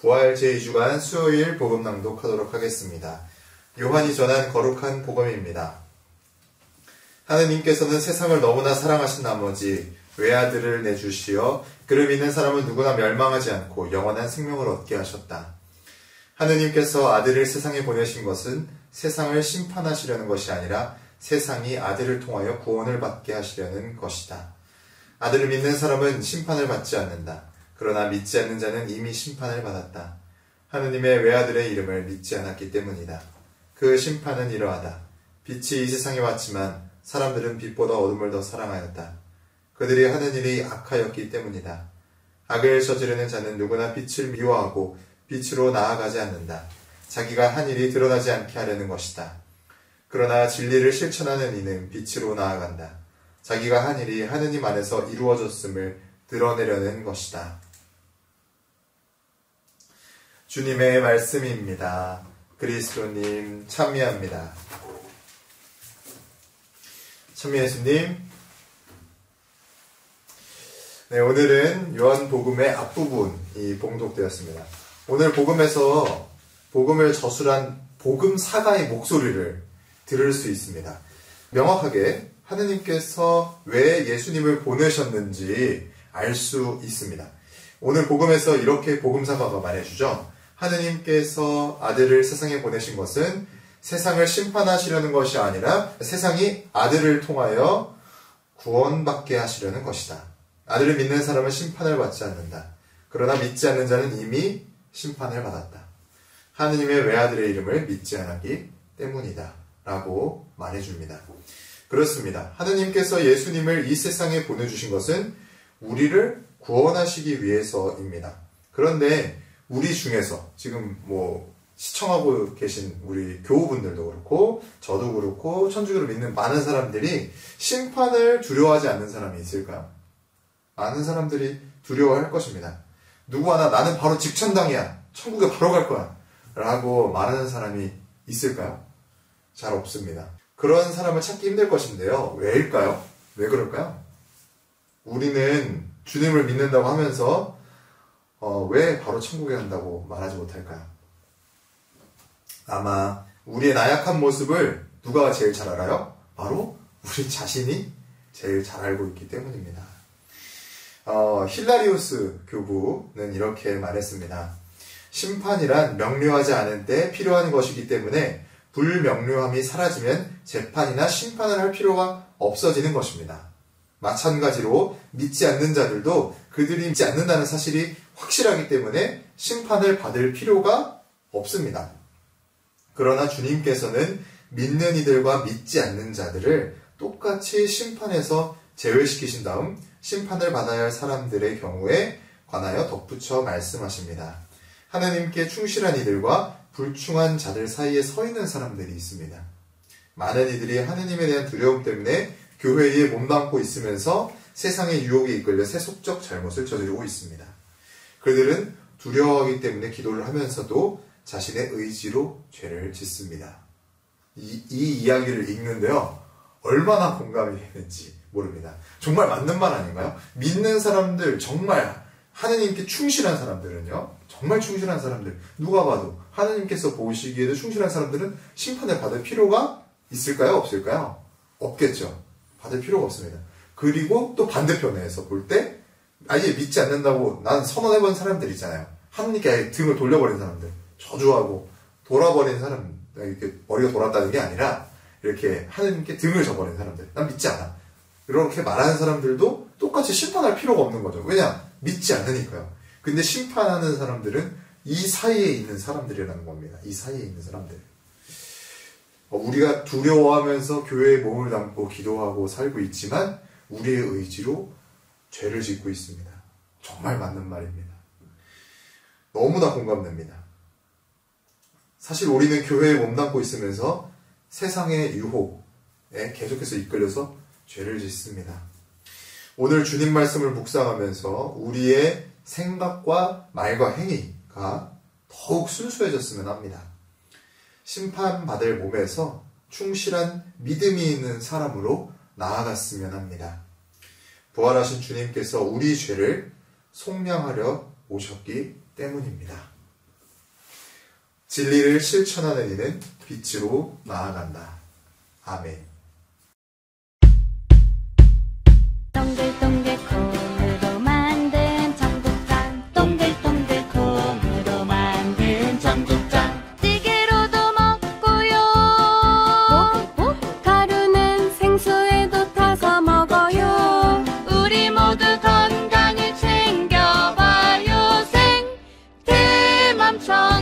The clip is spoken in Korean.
부활 제2주간 수요일 복음 낭독하도록 하겠습니다. 요한이 전한 거룩한 복음입니다. 하느님께서는 세상을 너무나 사랑하신 나머지 외아들을 내주시어 그를 믿는 사람은 누구나 멸망하지 않고 영원한 생명을 얻게 하셨다. 하느님께서 아들을 세상에 보내신 것은 세상을 심판하시려는 것이 아니라 세상이 아들을 통하여 구원을 받게 하시려는 것이다. 아들을 믿는 사람은 심판을 받지 않는다. 그러나 믿지 않는 자는 이미 심판을 받았다. 하느님의 외아들의 이름을 믿지 않았기 때문이다. 그 심판은 이러하다. 빛이 이 세상에 왔지만 사람들은 빛보다 어둠을 더 사랑하였다. 그들이 하는 일이 악하였기 때문이다. 악을 저지르는 자는 누구나 빛을 미워하고 빛으로 나아가지 않는다. 자기가 한 일이 드러나지 않게 하려는 것이다. 그러나 진리를 실천하는 이는 빛으로 나아간다. 자기가 한 일이 하느님 안에서 이루어졌음을 드러내려는 것이다. 주님의 말씀입니다. 그리스도님 참여합니다. 참여 예수님. 네, 오늘은 요한복음의 앞부분이 봉독되었습니다. 오늘 복음에서 복음을 저술한 복음사가의 목소리를 들을 수 있습니다. 명확하게 하느님께서 왜 예수님을 보내셨는지 알 수 있습니다. 오늘 복음에서 이렇게 복음사가가 말해주죠. 하느님께서 아들을 세상에 보내신 것은 세상을 심판하시려는 것이 아니라 세상이 아들을 통하여 구원받게 하시려는 것이다. 아들을 믿는 사람은 심판을 받지 않는다. 그러나 믿지 않는 자는 이미 심판을 받았다. 하느님의 외아들의 이름을 믿지 않았기 때문이다. 라고 말해줍니다. 그렇습니다. 하느님께서 예수님을 이 세상에 보내주신 것은 우리를 구원하시기 위해서입니다. 그런데 우리 중에서 지금 시청하고 계신 우리 교우분들도 그렇고 저도 그렇고 천주교를 믿는 많은 사람들이 심판을 두려워하지 않는 사람이 있을까요? 많은 사람들이 두려워할 것입니다. 누구 하나 나는 바로 직천당이야. 천국에 바로 갈 거야. 라고 말하는 사람이 있을까요? 잘 없습니다. 그런 사람을 찾기 힘들 것인데요. 왜일까요? 왜 그럴까요? 우리는 주님을 믿는다고 하면서 왜 바로 천국에 간다고 말하지 못할까요? 아마 우리의 나약한 모습을 누가 제일 잘 알아요? 바로 우리 자신이 제일 잘 알고 있기 때문입니다. 힐라리우스 교부는 이렇게 말했습니다. 심판이란 명료하지 않은 때 필요한 것이기 때문에 불명료함이 사라지면 재판이나 심판을 할 필요가 없어지는 것입니다. 마찬가지로 믿지 않는 자들도 그들이 믿지 않는다는 사실이 확실하기 때문에 심판을 받을 필요가 없습니다. 그러나 주님께서는 믿는 이들과 믿지 않는 자들을 똑같이 심판에서 제외시키신 다음 심판을 받아야 할 사람들의 경우에 관하여 덧붙여 말씀하십니다. 하나님께 충실한 이들과 불충한 자들 사이에 서 있는 사람들이 있습니다. 많은 이들이 하느님에 대한 두려움 때문에 교회에 몸담고 있으면서 세상의 유혹에 이끌려 세속적 잘못을 저지르고 있습니다. 그들은 두려워하기 때문에 기도를 하면서도 자신의 의지로 죄를 짓습니다. 이 이야기를 읽는데요. 얼마나 공감이 되는지 모릅니다. 정말 맞는 말 아닌가요? 믿는 사람들, 정말 하느님께 충실한 사람들은요. 정말 충실한 사람들, 누가 봐도 하느님께서 보시기에도 충실한 사람들은 심판을 받을 필요가 있을까요? 없을까요? 없겠죠. 받을 필요가 없습니다. 그리고 또 반대편에서 볼 때 아예 믿지 않는다고 난 선언해본 사람들 있잖아요. 하느님께 아예 등을 돌려버린 사람들, 저주하고 돌아버린 사람, 이렇게 머리가 돌았다는 게 아니라 이렇게 하느님께 등을 져버린 사람들, 난 믿지 않아. 이렇게 말하는 사람들도 똑같이 심판할 필요가 없는 거죠. 왜냐? 믿지 않으니까요. 근데 심판하는 사람들은 이 사이에 있는 사람들이라는 겁니다. 이 사이에 있는 사람들. 우리가 두려워하면서 교회에 몸을 담고 기도하고 살고 있지만 우리의 의지로 죄를 짓고 있습니다. 정말 맞는 말입니다. 너무나 공감됩니다. 사실 우리는 교회에 몸담고 있으면서 세상의 유혹에 계속해서 이끌려서 죄를 짓습니다. 오늘 주님 말씀을 묵상하면서 우리의 생각과 말과 행위가 더욱 순수해졌으면 합니다. 심판받을 몸에서 충실한 믿음이 있는 사람으로 나아갔으면 합니다. 부활하신 주님께서 우리 죄를 속량하려 오셨기 때문입니다. 진리를 실천하는 이는 빛으로 나아간다. 아멘. 동글동글 콩으로 만든 청국장, 동글동글 콩으로 만든 청국장, 찌개로도 먹고요. 가루는 생수에도 타서 먹어요. 우리 모두 건강을 챙겨봐요. 생태맘처럼